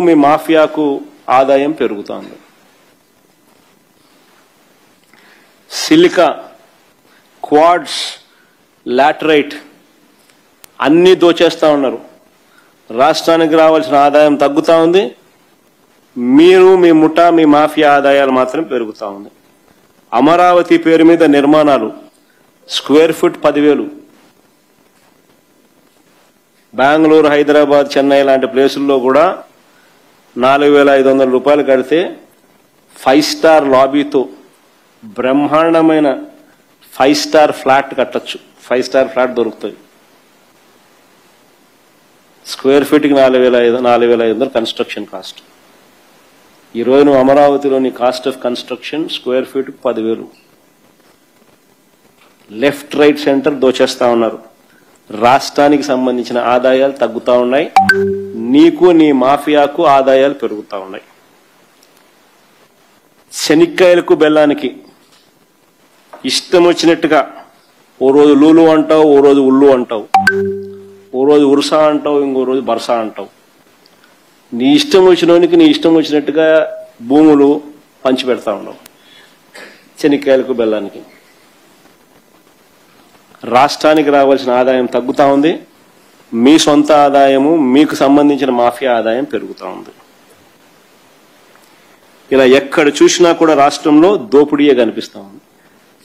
మీ మాఫియాకు ఆదాయం పెరుగుతోంది. Silica, quads, laterite అన్నీ దోచేస్తా ఉన్నారు. రాష్ట్రానికి రావాల్సిన ఆదాయం తగ్గుతూ ఉంది. మీరు మీ ముఠా మీ మాఫియా ఆదాయాలు మాత్రం పెరుగుతూ ఉంది. అమరావతి పేరు మీద నిర్మాణాలు స్క్వేర్ ఫుట్ 10,000. బెంగళూరు, హైదరాబాద్, చెన్నై లాంటి ప్లేసుల్లో కూడా 4,500 రూపాయలు కడితే 5 స్టార్ లాబీతో బ్రహ్మాండమైన 5 స్టార్ ఫ్లాట్ కట్టచ్చు. 5 స్టార్ ఫ్లాట్ దొరుకుతుంది. స్క్వేర్ ఫీట్కి 4,500 కన్స్ట్రక్షన్ కాస్ట్. ఈరోజు నువ్వు అమరావతిలోని కాస్ట్ ఆఫ్ కన్స్ట్రక్షన్ స్క్వేర్ ఫీట్కి 10,000. లెఫ్ట్ రైట్ సెంటర్ దోచేస్తా ఉన్నారు. రాష్ట్రానికి సంబంధించిన ఆదాయాలు తగ్గుతూ ఉన్నాయి. నీకు నీ మాఫియాకు ఆదాయాలు పెరుగుతూ ఉన్నాయి. శనిక్కాయలకు బెల్లానికి ఇష్టం వచ్చినట్టుగా ఓ రోజు లూలు అంటావు, ఓ రోజు ఉల్లు అంటావు, ఓ రోజు ఉరుసా అంటావు, ఇంకో రోజు బర్సా అంటావు. నీ ఇష్టం వచ్చినోనికి నీ ఇష్టం వచ్చినట్టుగా భూములు పంచి పెడతా ఉన్నావు. శనిక్కాయలకు బెల్లానికి రాష్ట్రానికి రావాల్సిన ఆదాయం తగ్గుతూ ఉంది. మీ సొంత ఆదాయము, మీకు సంబంధించిన మాఫియా ఆదాయం పెరుగుతూ ఉంది. ఇలా ఎక్కడ చూసినా కూడా రాష్ట్రంలో దోపిడీయే కనిపిస్తూ ఉంది.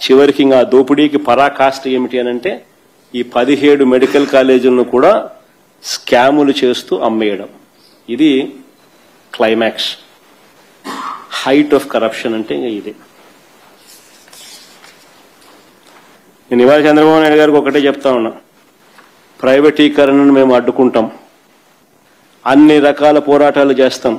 చివరికి ఇంకా దోపిడీకి పరాకాష్ట ఏమిటి అనంటే ఈ 17 మెడికల్ కాలేజీలను కూడా స్కాములు చేస్తూ అమ్మేయడం. ఇది క్లైమాక్స్, హైట్ ఆఫ్ కరప్షన్ అంటే ఇంకా ఇదే. నేను ఇవాళ చంద్రబాబు నాయుడు గారికి ఒకటే చెప్తా ఉన్నా, ప్రైవేటీకరణను మేము అడ్డుకుంటాం, అన్ని రకాల పోరాటాలు చేస్తాం.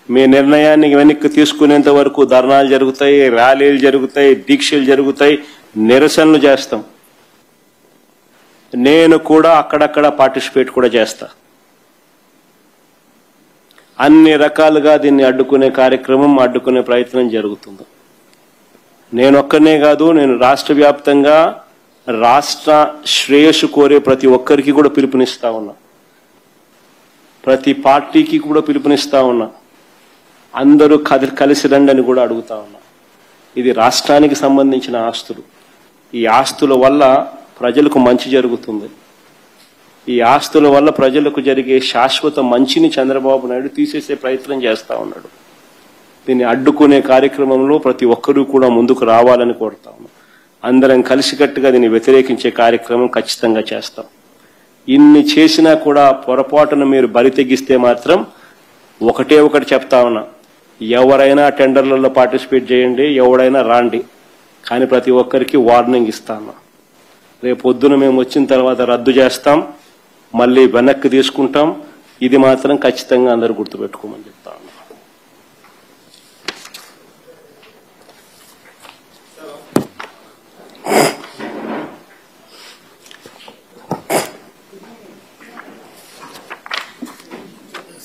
మీ నిర్ణయాన్ని వెనక్కి తీసుకునేంత వరకు ధర్నాలు జరుగుతాయి, ర్యాలీలు జరుగుతాయి, దీక్షలు జరుగుతాయి, నిరసనలు చేస్తాం. నేను కూడా అక్కడక్కడ పార్టిసిపేట్ కూడా చేస్తా. అన్ని రకాలుగా దీన్ని అడ్డుకునే కార్యక్రమం, అడ్డుకునే ప్రయత్నం జరుగుతుంది. నేను ఒక్కనే కాదు, నేను రాష్ట్ర వ్యాప్తంగా రాష్ట్ర శ్రేయస్సు కోరే ప్రతి ఒక్కరికి కూడా పిలుపునిస్తా ఉన్నా. ప్రతి పార్టీకి కూడా పిలుపునిస్తా ఉన్నా. అందరూ కలిసి రండి అని కూడా అడుగుతా ఉన్నా. ఇది రాష్ట్రానికి సంబంధించిన ఆస్తులు. ఈ ఆస్తుల వల్ల ప్రజలకు మంచి జరుగుతుంది. ఈ ఆస్తుల వల్ల ప్రజలకు జరిగే శాశ్వత మంచిని చంద్రబాబు నాయుడు తీసేసే ప్రయత్నం చేస్తా ఉన్నాడు. దీన్ని అడ్డుకునే కార్యక్రమంలో ప్రతి ఒక్కరూ కూడా ముందుకు రావాలని కోరుతా ఉన్నాం. అందరం కలిసికట్టుగా దీన్ని వ్యతిరేకించే కార్యక్రమం ఖచ్చితంగా చేస్తాం. ఇన్ని చేసినా కూడా పొరపాటున మీరు బరి తెగిస్తే మాత్రం ఒకటి చెప్తా ఉన్నా, ఎవరైనా టెండర్లలో పార్టిసిపేట్ చేయండి, ఎవరైనా రాండి, కానీ ప్రతి ఒక్కరికి వార్నింగ్ ఇస్తాను. రేపు పొద్దున మేము వచ్చిన తర్వాత రద్దు చేస్తాం, మళ్ళీ వెనక్కి తీసుకుంటాం. ఇది మాత్రం ఖచ్చితంగా అందరూ గుర్తుపెట్టుకోమని చెప్తా ఉన్నా.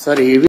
సార్